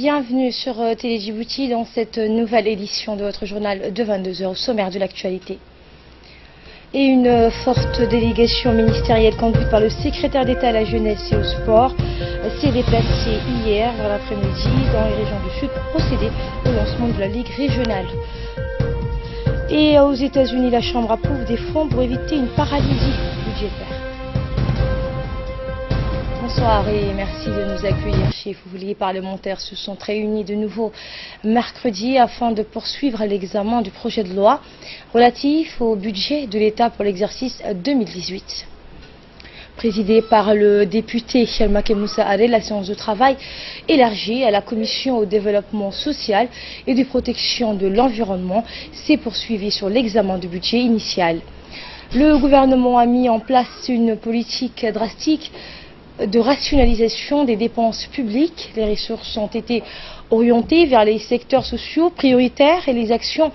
Bienvenue sur Télé Djibouti dans cette nouvelle édition de votre journal de 22h au sommaire de l'actualité. Et une forte délégation ministérielle conduite par le secrétaire d'État à la jeunesse et au sport s'est déplacée hier vers l'après-midi dans les régions du Sud pour procéder au lancement de la Ligue régionale. Et aux États-Unis, la Chambre approuve des fonds pour éviter une paralysie budgétaire. Bonsoir et merci de nous accueillir chez vous. Les parlementaires se sont réunis de nouveau mercredi afin de poursuivre l'examen du projet de loi relatif au budget de l'État pour l'exercice 2018. Présidée par le député Chelmake Moussa Aré, la séance de travail élargie à la Commission au développement social et de protection de l'environnement s'est poursuivie sur l'examen du budget initial. Le gouvernement a mis en place une politique drastique de rationalisation des dépenses publiques. Les ressources ont été orientées vers les secteurs sociaux prioritaires et les actions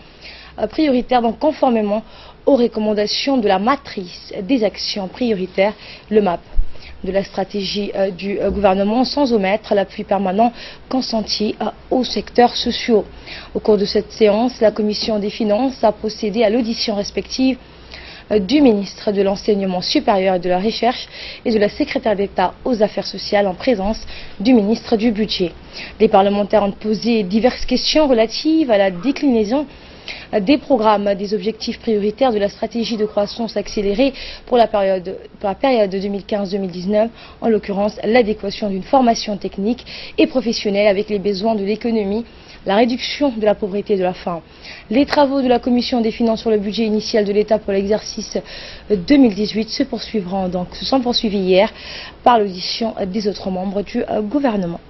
prioritaires, donc conformément aux recommandations de la matrice des actions prioritaires, le MAP, de la stratégie du gouvernement, sans omettre l'appui permanent consenti aux secteurs sociaux. Au cours de cette séance, la Commission des finances a procédé à l'audition respective du ministre de l'Enseignement supérieur et de la Recherche et de la secrétaire d'État aux Affaires sociales en présence du ministre du Budget. Les parlementaires ont posé diverses questions relatives à la déclinaison des programmes, des objectifs prioritaires de la stratégie de croissance accélérée pour la période 2015-2019, en l'occurrence l'adéquation d'une formation technique et professionnelle avec les besoins de l'économie, la réduction de la pauvreté et de la faim. Les travaux de la Commission des finances sur le budget initial de l'État pour l'exercice 2018 se sont poursuivis hier par l'audition des autres membres du gouvernement.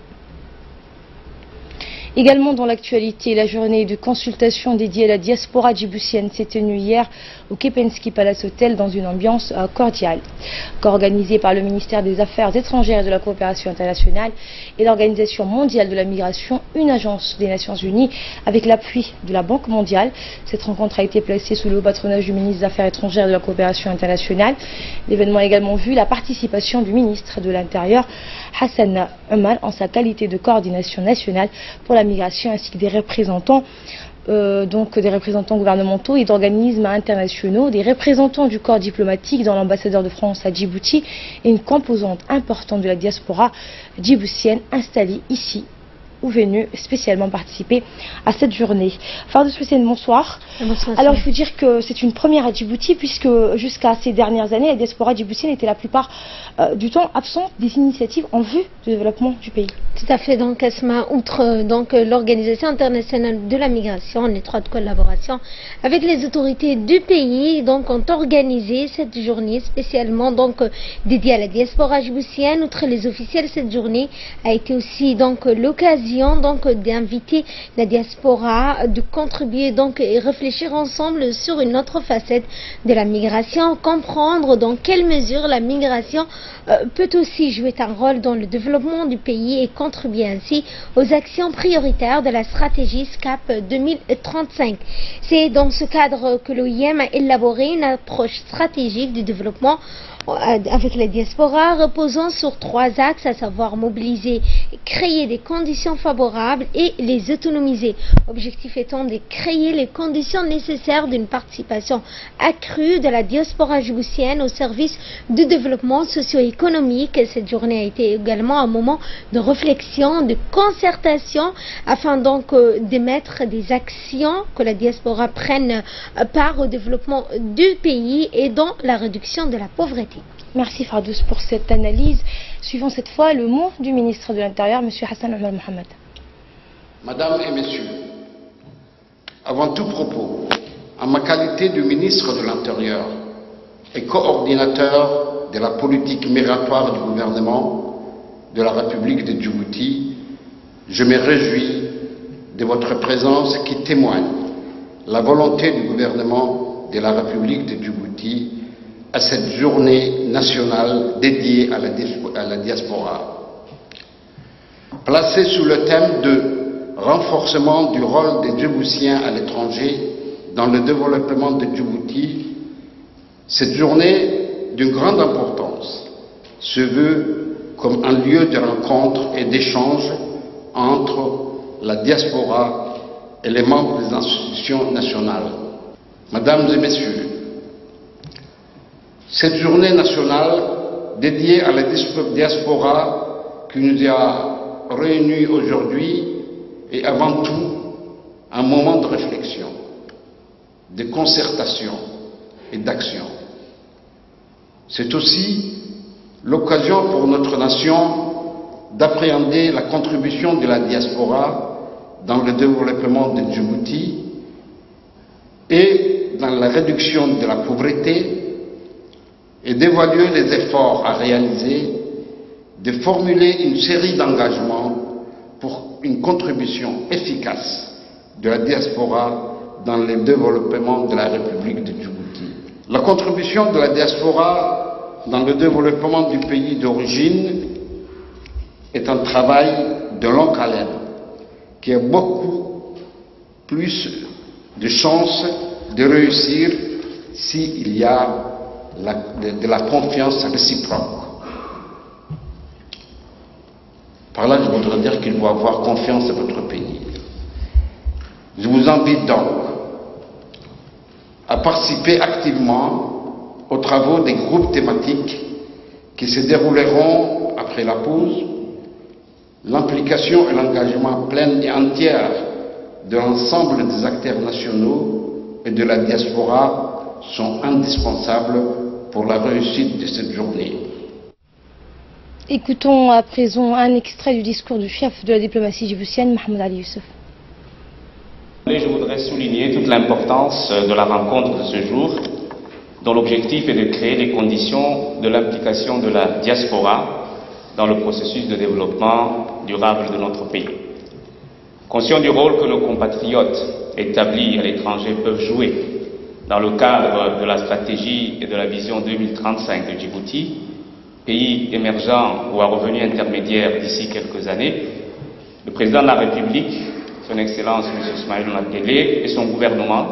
Également dans l'actualité, la journée de consultation dédiée à la diaspora djiboutienne s'est tenue hier au Kepensky Palace Hotel dans une ambiance cordiale. Co-organisée par le ministère des Affaires étrangères et de la coopération internationale et l'Organisation mondiale de la migration, une agence des Nations Unies avec l'appui de la Banque mondiale. Cette rencontre a été placée sous le patronage du ministre des Affaires étrangères et de la coopération internationale. L'événement a également vu la participation du ministre de l'Intérieur, Hassan Omar, en sa qualité de coordination nationale pour la migration, ainsi que des représentants gouvernementaux et d'organismes internationaux, des représentants du corps diplomatique dans l'ambassadeur de France à Djibouti et une composante importante de la diaspora djiboutienne installée ici ou venus spécialement participer à cette journée. Fardous Hussein, bonsoir. Bonsoir. Alors il faut dire que c'est une première à Djibouti puisque jusqu'à ces dernières années, la diaspora djiboutienne était la plupart du temps absente des initiatives en vue du développement du pays. Tout à fait, donc Asma, outre l'Organisation internationale de la migration en étroite collaboration avec les autorités du pays, donc ont organisé cette journée spécialement dédiée à la diaspora djiboutienne. Outre les officiels, cette journée a été aussi l'occasion d'inviter la diaspora, de contribuer et réfléchir ensemble sur une autre facette de la migration, comprendre dans quelle mesure la migration peut aussi jouer un rôle dans le développement du pays et contribuer ainsi aux actions prioritaires de la stratégie SCAP 2035. C'est dans ce cadre que l'OIM a élaboré une approche stratégique du développement avec la diaspora reposant sur 3 axes, à savoir mobiliser, créer des conditions favorables et les autonomiser. Objectif étant de créer les conditions nécessaires d'une participation accrue de la diaspora djiboutienne au service du développement socio-économique. Cette journée a été également un moment de réflexion, de concertation, afin d'émettre des actions que la diaspora prenne part au développement du pays et dans la réduction de la pauvreté. Merci Fardous pour cette analyse. Suivons cette fois le mot du ministre de l'Intérieur, M. Hassan Omar Mohamed. Madame et Messieurs, avant tout propos, en ma qualité de ministre de l'Intérieur et coordinateur de la politique migratoire du gouvernement de la République de Djibouti, je me réjouis de votre présence qui témoigne la volonté du gouvernement de la République de Djibouti à cette journée nationale dédiée à la diaspora. Placée sous le thème de renforcement du rôle des Djiboutiens à l'étranger dans le développement de Djibouti, cette journée d'une grande importance se veut comme un lieu de rencontre et d'échange entre la diaspora et les membres des institutions nationales. Mesdames et messieurs, cette journée nationale dédiée à la diaspora qui nous a réunis aujourd'hui est avant tout un moment de réflexion, de concertation et d'action. C'est aussi l'occasion pour notre nation d'appréhender la contribution de la diaspora dans le développement de Djibouti et dans la réduction de la pauvreté et d'évaluer les efforts à réaliser, de formuler une série d'engagements pour une contribution efficace de la diaspora dans le développement de la République de Djibouti. La contribution de la diaspora dans le développement du pays d'origine est un travail de longue haleine qui a beaucoup plus de chances de réussir s'il y a de la confiance réciproque. Par là, je voudrais dire qu'il faut avoir confiance dans votre pays. Je vous invite donc à participer activement aux travaux des groupes thématiques qui se dérouleront après la pause. L'implication et l'engagement plein et entier de l'ensemble des acteurs nationaux et de la diaspora sont indispensables pour la réussite de cette journée. Écoutons à présent un extrait du discours du chef de la diplomatie djiboutienne, Mohamed Ali Youssouf. Je voudrais souligner toute l'importance de la rencontre de ce jour, dont l'objectif est de créer les conditions de l'implication de la diaspora dans le processus de développement durable de notre pays. Conscient du rôle que nos compatriotes établis à l'étranger peuvent jouer dans le cadre de la stratégie et de la vision 2035 de Djibouti, pays émergent ou à revenu intermédiaire d'ici quelques années, le président de la République, son Excellence M. Ismaël Omar Guelleh et son gouvernement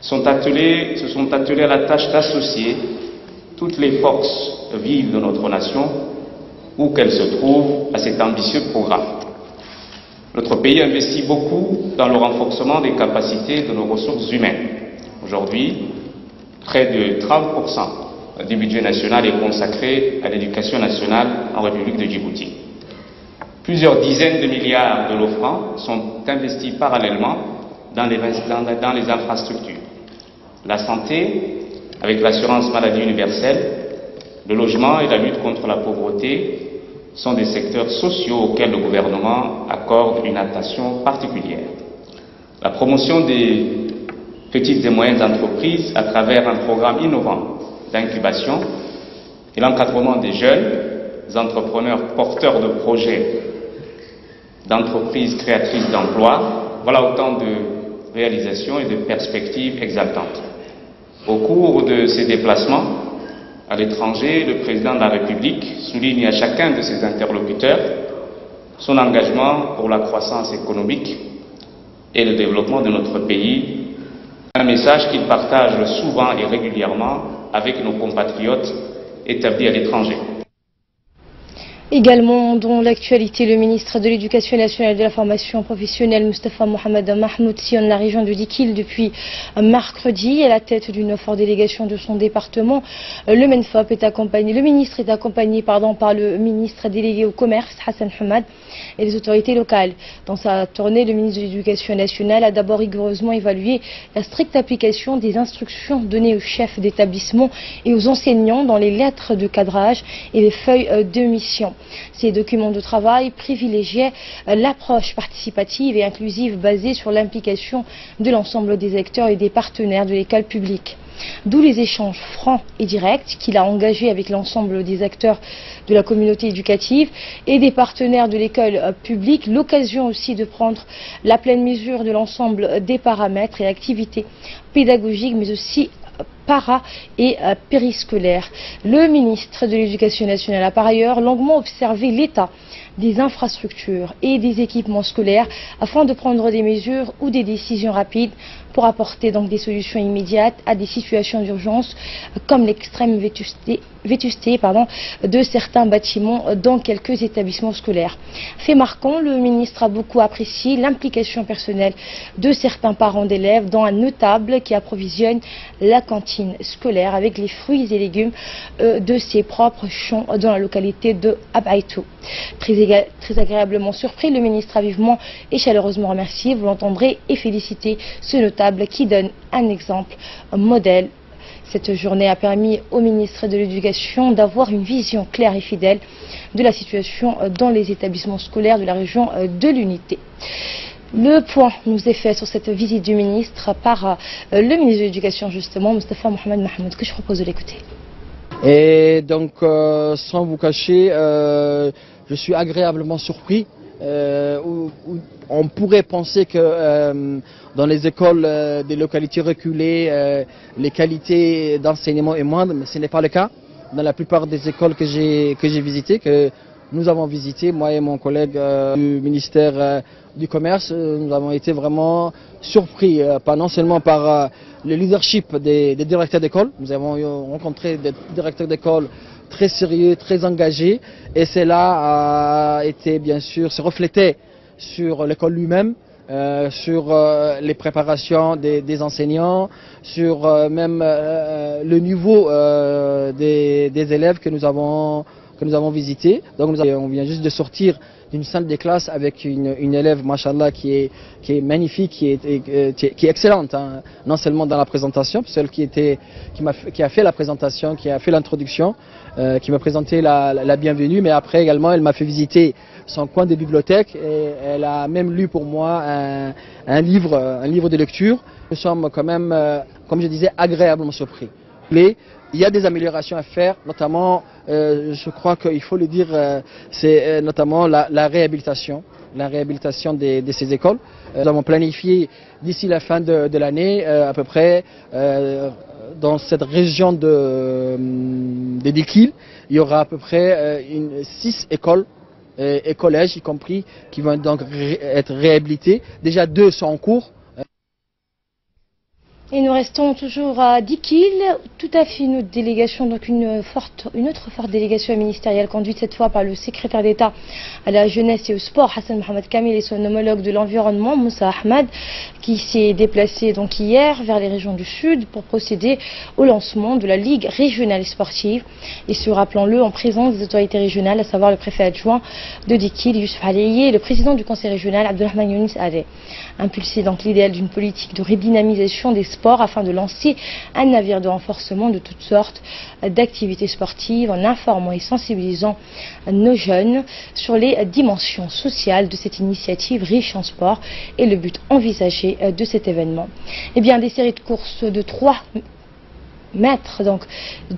se sont attelés à la tâche d'associer toutes les forces vives de notre nation, où qu'elles se trouvent, à cet ambitieux programme. Notre pays investit beaucoup dans le renforcement des capacités de nos ressources humaines. Aujourd'hui, près de 30% du budget national est consacré à l'éducation nationale en République de Djibouti. Plusieurs dizaines de milliards de francs sont investis parallèlement dans les infrastructures. La santé, avec l'assurance maladie universelle, le logement et la lutte contre la pauvreté sont des secteurs sociaux auxquels le gouvernement accorde une attention particulière. La promotion des petites et moyennes entreprises à travers un programme innovant d'incubation et l'encadrement des jeunes entrepreneurs porteurs de projets d'entreprises créatrices d'emplois, voilà autant de réalisations et de perspectives exaltantes. Au cours de ces déplacements à l'étranger, le président de la République souligne à chacun de ses interlocuteurs son engagement pour la croissance économique et le développement de notre pays, un message qu'il partage souvent et régulièrement avec nos compatriotes établis à l'étranger. Également dans l'actualité, le ministre de l'Éducation nationale et de la formation professionnelle, Moustapha Mohamed Mahmoud, sillonne la région de Dikil depuis mercredi à la tête d'une forte délégation de son département. Le ministre est accompagné par le ministre délégué au commerce, Hassan Hamad, et les autorités locales. Dans sa tournée, le ministre de l'Éducation nationale a d'abord rigoureusement évalué la stricte application des instructions données aux chefs d'établissement et aux enseignants dans les lettres de cadrage et les feuilles de mission. Ces documents de travail privilégiaient l'approche participative et inclusive basée sur l'implication de l'ensemble des acteurs et des partenaires de l'école publique. D'où les échanges francs et directs qu'il a engagés avec l'ensemble des acteurs de la communauté éducative et des partenaires de l'école publique, l'occasion aussi de prendre la pleine mesure de l'ensemble des paramètres et activités pédagogiques mais aussi para et périscolaire. Le ministre de l'Éducation nationale a par ailleurs longuement observé l'état des infrastructures et des équipements scolaires afin de prendre des mesures ou des décisions rapides pour apporter donc des solutions immédiates à des situations d'urgence comme l'extrême vétusté de certains bâtiments dans quelques établissements scolaires. Fait marquant, le ministre a beaucoup apprécié l'implication personnelle de certains parents d'élèves, dont un notable qui approvisionne la cantine scolaire avec les fruits et légumes de ses propres champs dans la localité de Abaitou. Très agréablement surpris, le ministre a vivement et chaleureusement remercié, vous l'entendrez, et félicité ce notable qui donne un exemple, un modèle. Cette journée a permis au ministre de l'Éducation d'avoir une vision claire et fidèle de la situation dans les établissements scolaires de la région de l'Unité. Le point nous est fait sur cette visite du ministre par le ministre de l'Éducation, justement, Moustapha Mohamed Mahmoud, que je propose de l'écouter. Et donc, sans vous cacher, je suis agréablement surpris. On pourrait penser que dans les écoles des localités reculées, les qualités d'enseignement est moindre, mais ce n'est pas le cas. Dans la plupart des écoles que j'ai visitées, que nous avons visitées, moi et mon collègue du ministère du Commerce, nous avons été vraiment surpris, pas non seulement par le leadership des directeurs d'école. Nous avons rencontré des directeurs d'école très sérieux, très engagés, et cela a été bien sûr se refléter sur l'école lui-même, sur les préparations des enseignants, sur même le niveau des élèves que nous avons visités. Donc on vient juste de sortir d'une salle de classe avec une élève, machallah, qui est magnifique, qui est excellente, hein. Non seulement dans la présentation, celle qui a fait la présentation, qui a fait l'introduction, qui m'a présenté la bienvenue, mais après également elle m'a fait visiter son coin de bibliothèque et elle a même lu pour moi un livre de lecture. Nous sommes quand même, comme je disais, agréablement surpris. Mais il y a des améliorations à faire, notamment, je crois qu'il faut le dire, c'est notamment la réhabilitation de ces écoles. Nous avons planifié d'ici la fin de l'année, à peu près, dans cette région de Dikil, il y aura à peu près 6 écoles et collèges y compris qui vont donc être réhabilités. Déjà 2 sont en cours. Et nous restons toujours à Dikil, tout à fait une autre délégation, donc une autre forte délégation ministérielle conduite cette fois par le secrétaire d'État à la jeunesse et au sport, Hassan Mohamed Kamil, et son homologue de l'environnement, Moussa Ahmad, qui s'est déplacé donc hier vers les régions du Sud pour procéder au lancement de la Ligue régionale sportive. Et ce, rappelons-le, en présence des autorités régionales, à savoir le préfet adjoint de Dikil, Youssouf Alayi, et le président du conseil régional, Abdelrahman Younis Adé. Impulser donc l'idéal d'une politique de redynamisation des sports afin de lancer un navire de renforcement de toutes sortes d'activités sportives en informant et sensibilisant nos jeunes sur les dimensions sociales de cette initiative riche en sport et le but envisagé de cet événement. Eh bien, des séries de courses de 3 mètres, donc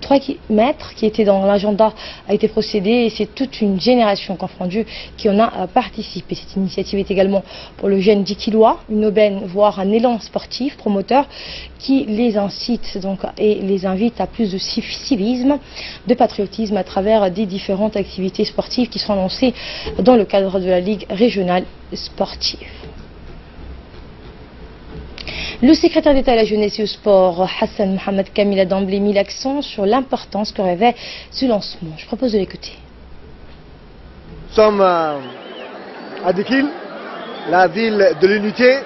3 mètres qui étaient dans l'agenda a été procédé et c'est toute une génération confondue qui en a participé. Cette initiative est également pour le jeune Dikilois, une aubaine, voire un élan sportif promoteur qui les incite donc et les invite à plus de civisme, de patriotisme à travers des différentes activités sportives qui seront lancées dans le cadre de la Ligue régionale sportive. Le secrétaire d'État à la jeunesse et au sport, Hassan Mohamed Kamil, a d'emblée mis l'accent sur l'importance que revêt ce lancement. Je propose de l'écouter. Nous sommes à Dikil, la ville de l'unité,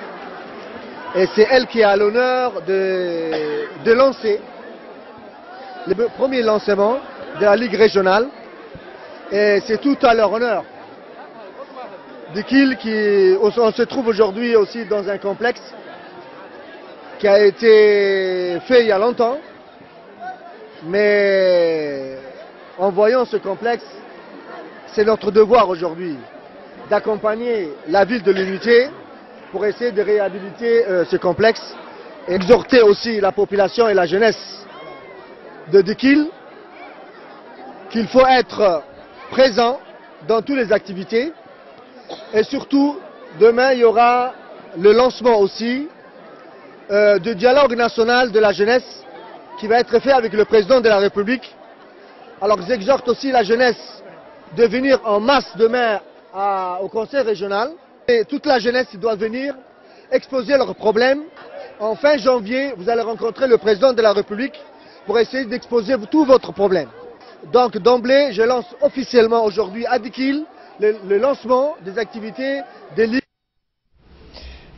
et c'est elle qui a l'honneur de lancer le premier lancement de la Ligue régionale, et c'est tout à leur honneur. Dikil, on se trouve aujourd'hui aussi dans un complexe qui a été fait il y a longtemps, mais en voyant ce complexe, c'est notre devoir aujourd'hui d'accompagner la ville de l'unité pour essayer de réhabiliter ce complexe et exhorter aussi la population et la jeunesse de Dikil qu'il faut être présent dans toutes les activités et surtout demain il y aura le lancement aussi du dialogue national de la jeunesse qui va être fait avec le président de la République. Alors j'exhorte aussi la jeunesse de venir en masse demain au conseil régional. Et toute la jeunesse doit venir exposer leurs problèmes. En fin janvier, vous allez rencontrer le président de la République pour essayer d'exposer tous vos problèmes. Donc d'emblée, je lance officiellement aujourd'hui à Dikil le lancement des activités des livres.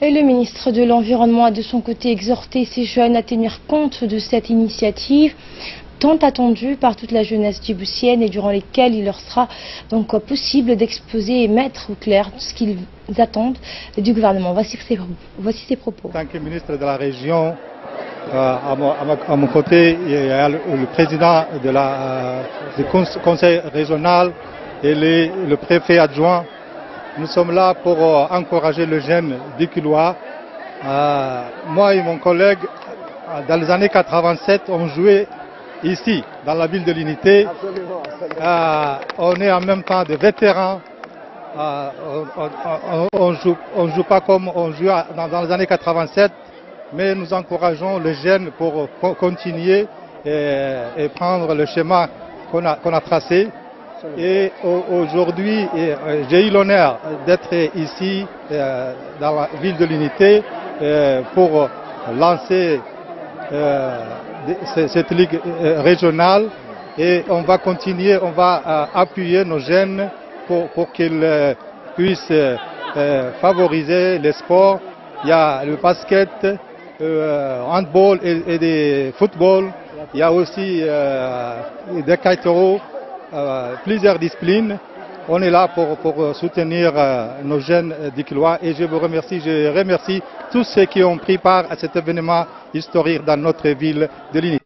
Et le ministre de l'Environnement a de son côté exhorté ces jeunes à tenir compte de cette initiative tant attendue par toute la jeunesse djiboutienne et durant lesquelles il leur sera donc possible d'exposer et mettre au clair ce qu'ils attendent du gouvernement. Voici ses propos. En tant que ministre de la région, à mon côté, il y a le président du conseil régional et le préfet adjoint. Nous sommes là pour encourager les jeunes dikilois. Moi et mon collègue, dans les années 87, on jouait ici, dans la ville de l'Unité. On est en même temps des vétérans. On joue pas comme on jouait dans les années 87, mais nous encourageons les jeunes pour continuer et prendre le schéma qu'on a tracé. Et aujourd'hui, j'ai eu l'honneur d'être ici dans la ville de l'Unité pour lancer cette ligue régionale, et on va continuer, on va appuyer nos jeunes pour qu'ils puissent favoriser les sports. Il y a le basket, handball et des football. Il y a aussi des kaitero, plusieurs disciplines. On est là pour soutenir nos jeunes dikilois, et je vous remercie, je remercie tous ceux qui ont pris part à cet événement historique dans notre ville de l'Unité.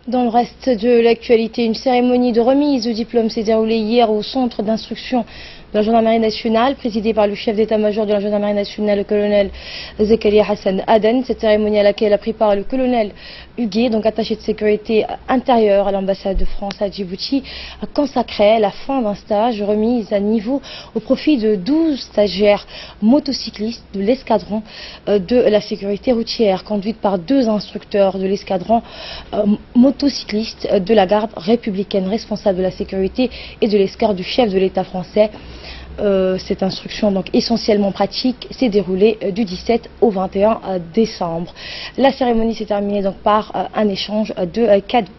Dans le reste de l'actualité, une cérémonie de remise de diplôme s'est déroulée hier au centre d'instruction de la gendarmerie nationale, présidée par le chef d'état-major de la gendarmerie nationale, le colonel Zakaria Hassan Aden. Cette cérémonie à laquelle a pris part le colonel Huguet, donc attaché de sécurité intérieure à l'ambassade de France à Djibouti, a consacré la fin d'un stage remise à niveau au profit de 12 stagiaires motocyclistes de l'escadron de la sécurité routière, conduite par 2 instructeurs de l'escadron motocycliste de la garde républicaine, responsable de la sécurité et de l'escorte du chef de l'État français. Cette instruction, donc essentiellement pratique, s'est déroulée du 17 au 21 décembre. La cérémonie s'est terminée donc par un échange de cadeaux.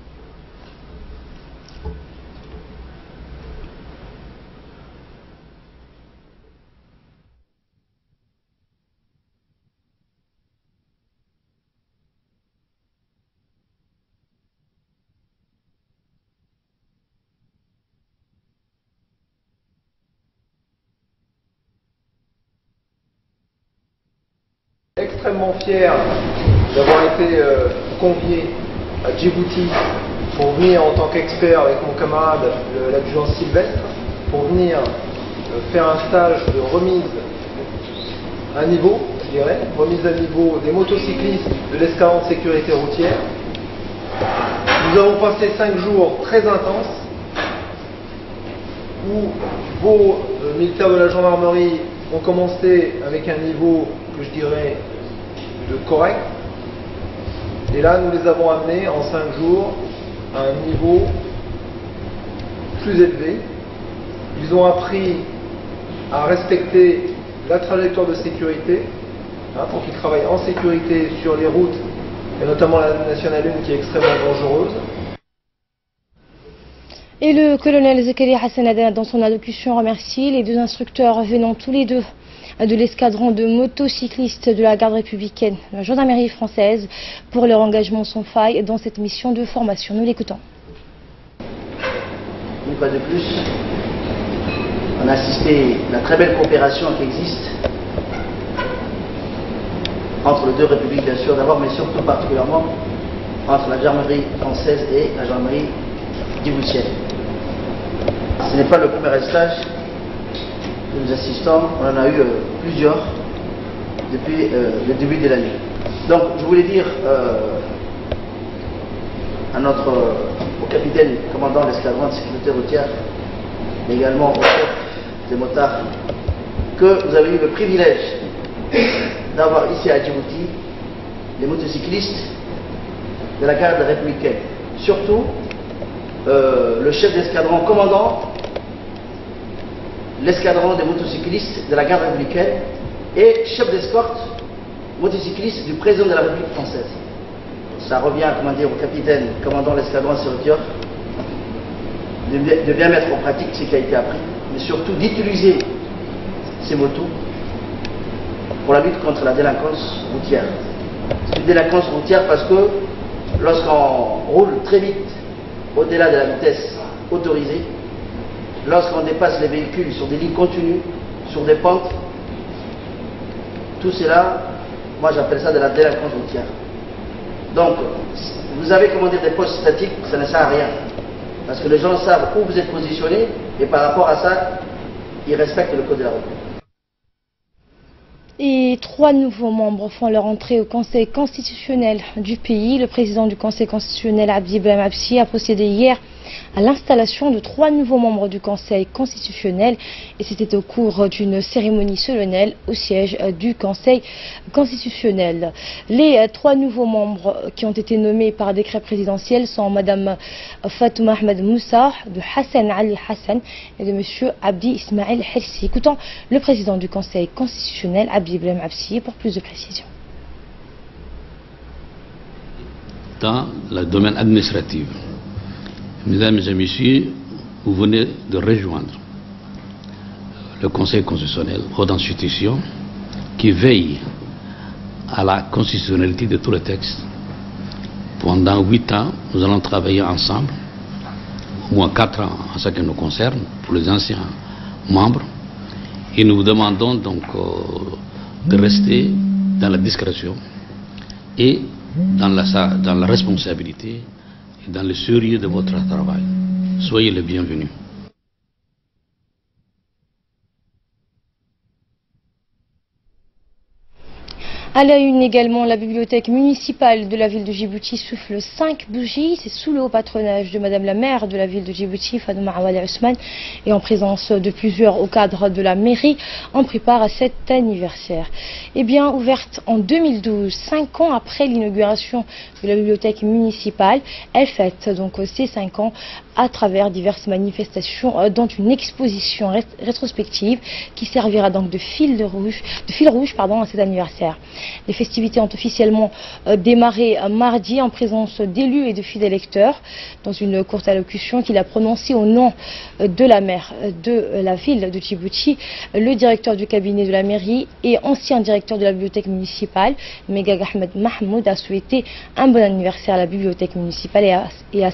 Extrêmement fier d'avoir été convié à Djibouti pour venir en tant qu'expert avec mon camarade l'adjudant Sylvestre, pour venir faire un stage de remise à niveau, je dirais, remise à niveau des motocyclistes de l'escadron de sécurité routière. Nous avons passé 5 jours très intenses où vos militaires de la gendarmerie ont commencé avec un niveau que je dirais de correct, et là nous les avons amenés en 5 jours à un niveau plus élevé. Ils ont appris à respecter la trajectoire de sécurité, pour qu'ils travaillent en sécurité sur les routes, et notamment la nationale 1 qui est extrêmement dangereuse. Et le colonel Zakaria Hassan Aden a dans son allocution remercié les 2 instructeurs venant tous les 2 de l'escadron de motocyclistes de la garde républicaine, de la gendarmerie française, pour leur engagement sans faille dans cette mission de formation. Nous l'écoutons. Une fois de plus, on a assisté à la très belle coopération qui existe entre les 2 républiques, bien sûr, d'abord, mais surtout particulièrement entre la gendarmerie française et la gendarmerie djiboutienne. Ce n'est pas le premier stage que nous assistons, on en a eu plusieurs depuis le début de l'année. Donc je voulais dire au capitaine commandant de l'escadron de sécurité routière, mais également au chef des motards, que vous avez eu le privilège d'avoir ici à Djibouti des motocyclistes de la garde républicaine. Surtout, le chef d'escadron commandant l'escadron des motocyclistes de la garde républicaine et chef d'escorte motocycliste du président de la République française. Ça revient, comment dire, au capitaine commandant l'escadron Sirotioff de bien mettre en pratique ce qui a été appris, mais surtout d'utiliser ces motos pour la lutte contre la délinquance routière. C'est une délinquance routière parce que lorsqu'on roule très vite au-delà de la vitesse autorisée, lorsqu'on dépasse les véhicules sur des lignes continues, sur des pentes, tout cela, moi j'appelle ça de la délinquance routière. Donc, vous avez, comment dire, des postes statiques, ça ne sert à rien. Parce que les gens savent où vous êtes positionné et par rapport à ça, ils respectent le code de la route. Et 3 nouveaux membres font leur entrée au Conseil constitutionnel du pays. Le président du Conseil constitutionnel, Abdi Ibrahim Habshi, a procédé hier à l'installation de 3 nouveaux membres du Conseil constitutionnel. Et c'était au cours d'une cérémonie solennelle au siège du Conseil constitutionnel. Les 3 nouveaux membres qui ont été nommés par décret présidentiel sont Madame Fatouma Ahmed Moussa, de Hassan Ali Hassan et de Monsieur Abdi Ismaël Hirsi. Écoutons le président du Conseil constitutionnel, Abdi Ibrahim Habshi, pour plus de précisions. Dans le domaine administratif, mesdames et messieurs, vous venez de rejoindre le Conseil constitutionnel, haute institution qui veille à la constitutionnalité de tous les textes. Pendant 8 ans, nous allons travailler ensemble, au moins 4 ans en ce qui nous concerne, pour les anciens membres, et nous vous demandons donc de rester dans la discrétion et dans la responsabilité et dans le sérieux de votre travail. Soyez les bienvenus. À la une également, la bibliothèque municipale de la ville de Djibouti souffle 5 bougies. C'est sous le haut patronage de Madame la maire de la ville de Djibouti, Fatouma Awali Ousmane, et en présence de plusieurs au cadre de la mairie, on prépare à cet anniversaire. Eh bien, ouverte en 2012, 5 ans après l'inauguration de la bibliothèque municipale, elle fête donc ces 5 ans à travers diverses manifestations, dont une exposition rétrospective qui servira donc de fil rouge à cet anniversaire. Les festivités ont officiellement démarré mardi en présence d'élus et de fidèles lecteurs. Dans une courte allocution qu'il a prononcée au nom de la maire de la ville de Djibouti, le directeur du cabinet de la mairie et ancien directeur de la bibliothèque municipale, Megag Ahmed Mahmoud, a souhaité un bon anniversaire à la bibliothèque municipale et à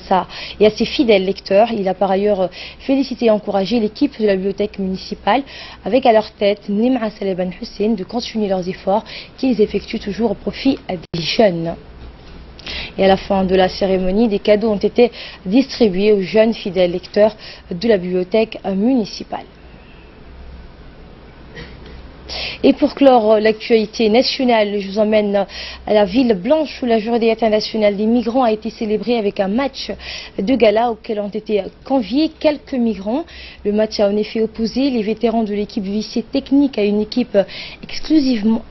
ses fidèles lecteurs. Il a par ailleurs félicité et encouragé l'équipe de la bibliothèque municipale, avec à leur tête Nim'a Saleban Hussein, de continuer leurs efforts qu'ils effectuent toujours au profit des jeunes. Et à la fin de la cérémonie, des cadeaux ont été distribués aux jeunes fidèles lecteurs de la bibliothèque municipale. Et pour clore l'actualité nationale, je vous emmène à la ville blanche où la Journée internationale des migrants a été célébrée avec un match de gala auquel ont été conviés quelques migrants. Le match a en effet opposé les vétérans de l'équipe du lycée technique à une équipe exclusivement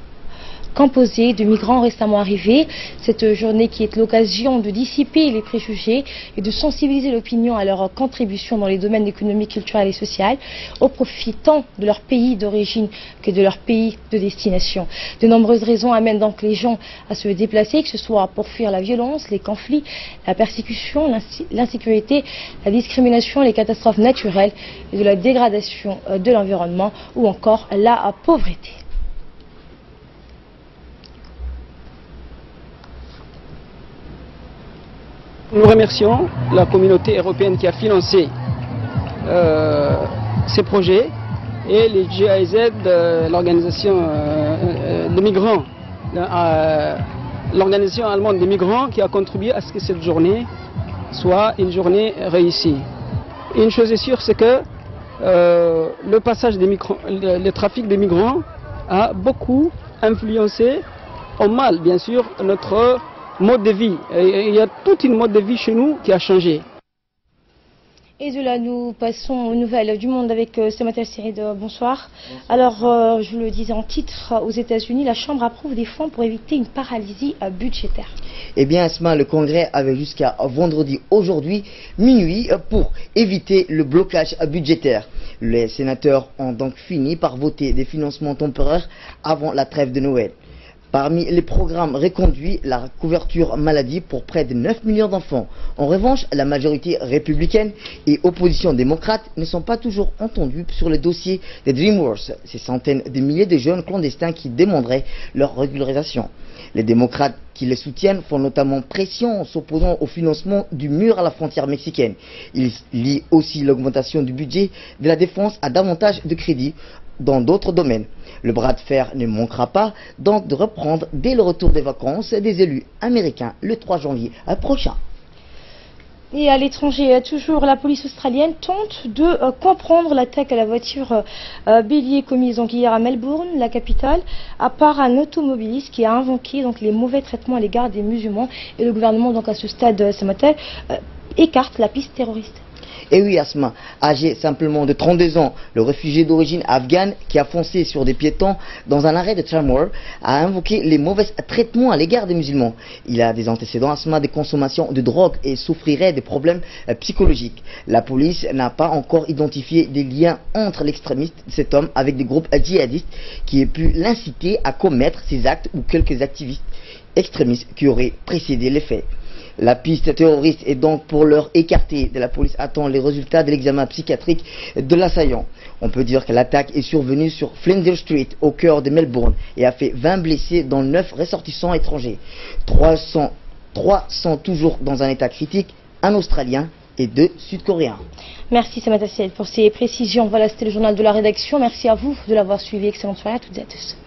composée de migrants récemment arrivés. Cette journée qui est l'occasion de dissiper les préjugés et de sensibiliser l'opinion à leur contribution dans les domaines économiques, culturels et sociaux, au profit tant de leur pays d'origine que de leur pays de destination. De nombreuses raisons amènent donc les gens à se déplacer, que ce soit pour fuir la violence, les conflits, la persécution, l'insécurité, la discrimination, les catastrophes naturelles, et de la dégradation de l'environnement ou encore la pauvreté. Nous remercions la communauté européenne qui a financé ces projets et les GIZ, l'organisation des migrants, l'organisation allemande des migrants qui a contribué à ce que cette journée soit une journée réussie. Une chose est sûre, c'est que le passage des migrants, le trafic des migrants a beaucoup influencé au mal, bien sûr, notre mode de vie. Il y a toute une mode de vie chez nous qui a changé. Et de là, nous passons aux nouvelles du monde avec Samata Serid. Bonsoir. Alors, je le disais en titre, aux États-Unis, la Chambre approuve des fonds pour éviter une paralysie budgétaire. Eh bien, Asma, le Congrès avait jusqu'à vendredi, aujourd'hui, minuit, pour éviter le blocage budgétaire. Les sénateurs ont donc fini par voter des financements temporaires avant la trêve de Noël. Parmi les programmes reconduits, la couverture maladie pour près de 9 millions d'enfants. En revanche, la majorité républicaine et opposition démocrate ne sont pas toujours entendues sur le dossier des DreamWorks, ces centaines de milliers de jeunes clandestins qui demanderaient leur régularisation. Les démocrates qui les soutiennent font notamment pression en s'opposant au financement du mur à la frontière mexicaine. Ils lient aussi l'augmentation du budget de la défense à davantage de crédits dans d'autres domaines. Le bras de fer ne manquera pas donc de reprendre dès le retour des vacances des élus américains le 3 janvier prochain. Et à l'étranger, toujours la police australienne tente de comprendre l'attaque à la voiture bélier commise donc hier à Melbourne, la capitale, à part un automobiliste qui a invoqué donc les mauvais traitements à l'égard des musulmans. Et le gouvernement donc à ce stade ce matin écarte la piste terroriste. Et oui, Asma, âgé simplement de 32 ans, le réfugié d'origine afghane qui a foncé sur des piétons dans un arrêt de tramway a invoqué les mauvais traitements à l'égard des musulmans. Il a des antécédents, Asma, de consommation de drogue et souffrirait des problèmes psychologiques. La police n'a pas encore identifié des liens entre l'extrémiste de cet homme avec des groupes djihadistes qui aient pu l'inciter à commettre ces actes ou quelques activistes extrémistes qui auraient précédé les faits. La piste terroriste est donc pour l'heure écartée. La police attend les résultats de l'examen psychiatrique de l'assaillant. On peut dire que l'attaque est survenue sur Flinders Street, au cœur de Melbourne, et a fait 20 blessés, dont 9 ressortissants étrangers. 3 sont toujours dans un état critique, un Australien et 2 Sud-Coréens. Merci Samata Serid pour ces précisions. Voilà, c'était le journal de la rédaction. Merci à vous de l'avoir suivi. Excellente soirée à toutes et à tous.